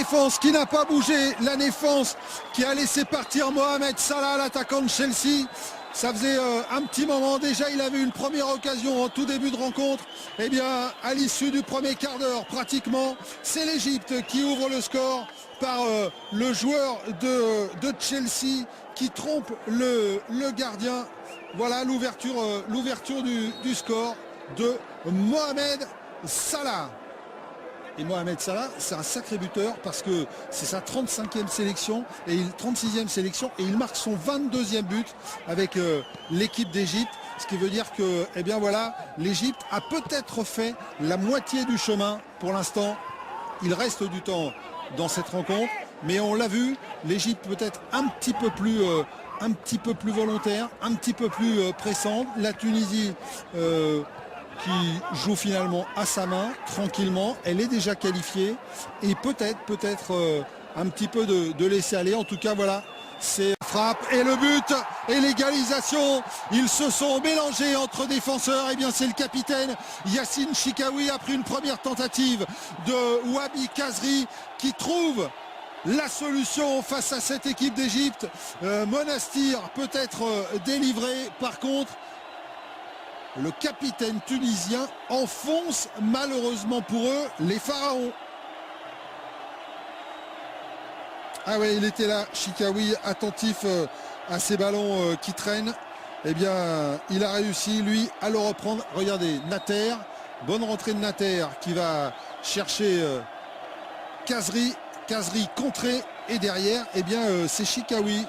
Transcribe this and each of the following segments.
défense qui n'a pas bougé, la défense qui a laissé partir Mohamed Salah, l'attaquant de Chelsea. Ça faisait un petit moment déjà, il avait une première occasion en tout début de rencontre. Eh bien, à l'issue du premier quart d'heure, pratiquement, c'est l'Égypte qui ouvre le score par le joueur de Chelsea qui trompe le gardien. Voilà l'ouverture du score de Mohamed Salah. Et Mohamed Salah, c'est un sacré buteur parce que c'est sa 35e sélection et 36e sélection et il marque son 22e but avec l'équipe d'Égypte. Ce qui veut dire que, eh bien voilà, l'Égypte a peut-être fait la moitié du chemin pour l'instant. Il reste du temps dans cette rencontre, mais on l'a vu, l'Égypte peut-être un petit peu plus volontaire, un petit peu plus pressante. La Tunisie qui joue finalement à sa main, tranquillement, elle est déjà qualifiée et peut-être un petit peu de laisser aller. En tout cas, voilà, c'est frappe et le but et l'égalisation. Ils se sont mélangés entre défenseurs. Et bien, c'est le capitaine Yassine Chikaoui après une première tentative de Wabi Kazri qui trouve la solution face à cette équipe d'Égypte. Monastir peut être délivré. Par contre, le capitaine tunisien enfonce malheureusement pour eux les pharaons. Ah ouais, il était là, Chikaoui, attentif à ces ballons qui traînent. Eh bien, il a réussi, lui, à le reprendre. Regardez, Nater, bonne rentrée de Nater qui va chercher Kazri. Kazri contré et derrière, eh bien, c'est Chikaoui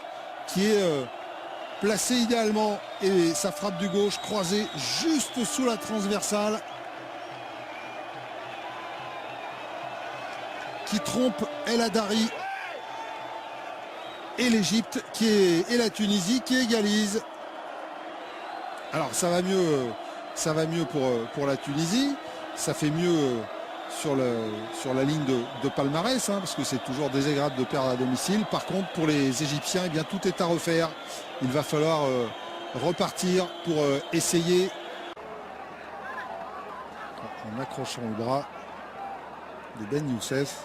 qui est placé idéalement et sa frappe du gauche croisée juste sous la transversale qui trompe El Hadari et l'Égypte et la Tunisie qui égalise. Alors ça va mieux pour la Tunisie, ça fait mieux sur la ligne de palmarès, hein, parce que c'est toujours désagréable de perdre à domicile. Par contre, pour les Égyptiens, eh bien, tout est à refaire. Il va falloir repartir pour essayer, en accrochant le bras de Ben Youssef.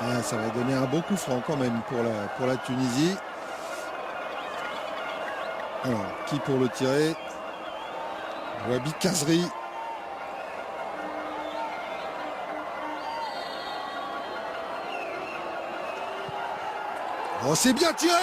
Ah, ça va donner un bon coup franc quand même pour la Tunisie. Alors, qui pour le tirer? Wabi Kazri. Oh, c'est bien tiré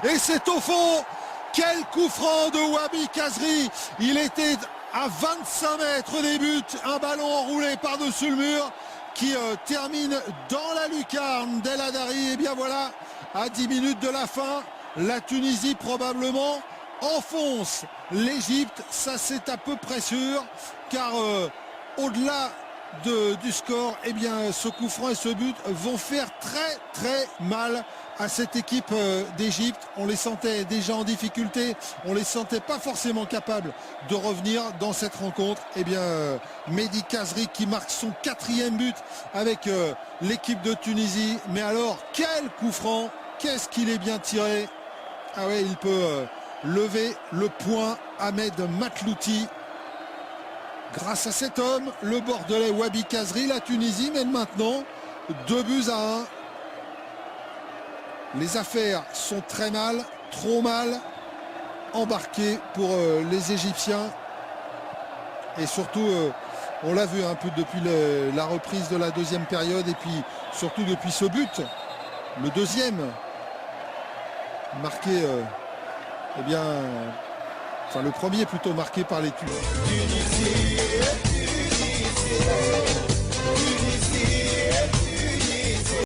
et c'est au fond. Quel coup franc de Wabi Kazri. Il était à 25 mètres des buts. Un ballon enroulé par-dessus le mur qui termine dans la lucarne d'El Hadari. Et bien voilà, à 10 minutes de la fin, la Tunisie probablement enfonce l'Égypte. Ça, c'est à peu près sûr, car au-delà du score, eh bien, ce coup franc et ce but vont faire très mal à cette équipe d'Égypte. On les sentait déjà en difficulté, on les sentait pas forcément capables de revenir dans cette rencontre. Eh bien, Mehdi Kazri qui marque son 4e but avec l'équipe de Tunisie. Mais alors, quel coup franc, qu'est-ce qu'il est bien tiré. Ah ouais, il peut lever le point. Ahmed Matlouti. Grâce à cet homme, le Bordelais Wabi Kazri, la Tunisie mène maintenant 2-1. Les affaires sont très mal, trop mal embarquées pour les Égyptiens. Et surtout, on l'a vu un peu depuis la reprise de la deuxième période et puis surtout depuis ce but, le deuxième, marqué, eh bien, enfin le premier plutôt marqué par les Tunisiens.